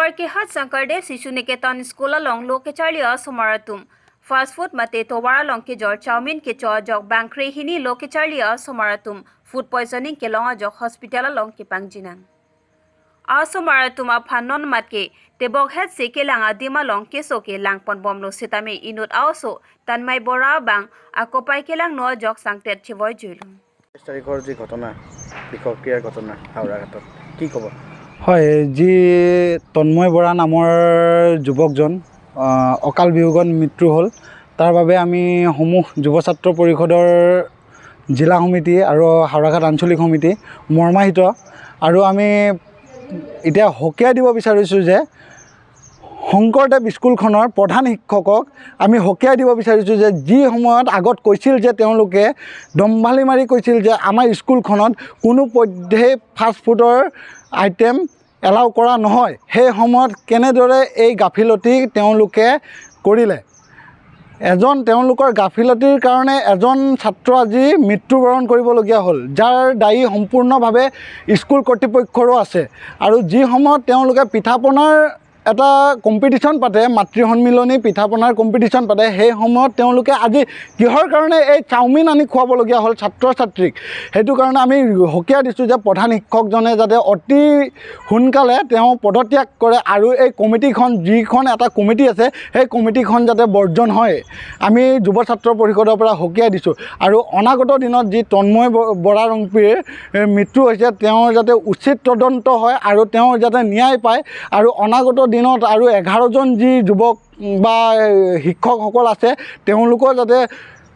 Havarkehat Sankardev Sishu Niketan School along Lokechalia Somaratum. Fast food mate towara long ke jor chowmin ke cho jok bankre hini Lokechalia Somaratum. Food poisoning kelong jok hospital along ke pangjinang. Somaratum a phanon matke tebok het se kelang adima long ke so ke langpon bom no sitame inut also tanmai bora bang akopai kelang no jok sangtet chivoi juilung. তাৰিখৰ যি ঘটনা বিক্ষোভক্ৰিয়াৰ ঘটনা হাওৰাঘাটত কি ক'ব হয় যি তন্ময় বৰা নামৰ যুৱকজন অকাল বিয়োগত মৃত্যু হ'ল তাৰ বাবে আমি সমূহ যুৱ ছাত্ৰ পৰিষদৰ জিলা সমিতি আৰু হাওৰাঘাট আঞ্চলিক সমিতি মৰ্মাহিত আৰু আমি এতিয়া হকিয়াই দিব বিচাৰিছোঁ যে শংকৰদেৱ স্কুলখনৰ প্ৰধান শিক্ষকক আমি হকিয়াই দিব বিচাৰিছোঁ যে যি সময়ত আগত কৈছিল যে তেওঁলোকে দম্ভালি মাৰি কৈছিল যে আমাৰ স্কুলখনত কোনো পধ্যেই ফাষ্ট ফুডৰ আইটেম এলাউ কৰা নহয় সেই সময়ত কেনেদৰে এই গাফিলতি তেওঁলোকে কৰিলে তেওঁলোকৰ গাফিলতিৰ কাৰণে এজন ছাত্ৰ আজি মৃত্যুবৰণ কৰিবলগীয়া হ'ল যাৰ দায়ী সম্পূৰ্ণভাৱে স্কুল কৰ্তৃপক্ষৰো আছে আৰু যি সময়ত তেওঁলোকে পিঠাপনাৰ এটা কম্পিটিশ্যন পাতে মাতৃ সন্মিলনী পিঠাপনাৰ কম্পিটিশ্যন পাতে সেই সময়ত তেওঁলোকে আজি কিহৰ কাৰণে এই চাওমিন আনি খুৱাবলগীয়া হ'ল ছাত্ৰ ছাত্ৰীক সেইটো কাৰণে আমি হকিয়াই দিছোঁ যে প্ৰধান শিক্ষকজনে যাতে অতি সোনকালে তেওঁ পদত্যাগ কৰে আৰু এই কমিটিখন যিখন এটা কমিটি আছে সেই কমিটিখন যাতে বৰ্জন হয় আমি যুৱ ছাত্ৰ পৰিষদৰ পৰা হকিয়াই দিছোঁ আৰু অনাগত দিনত যি তন্ময় বৰা ৰংপিৰ মৃত্যু হৈছে তেওঁৰ যাতে উচিত তদন্ত হয় আৰু তেওঁ যাতে ন্যায় পায় আৰু অনাগত দিনত আৰু 11জন যি যুৱক বা শিক্ষকসকল আছে তেওঁলোকৰ যাতে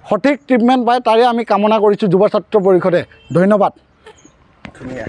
সঠিক ট্ৰিটমেণ্ট পায় তাৰে আমি কামনা কৰিছোঁ যুৱ ছাত্ৰ পৰিষদে ধন্যবাদ ধুনীয়া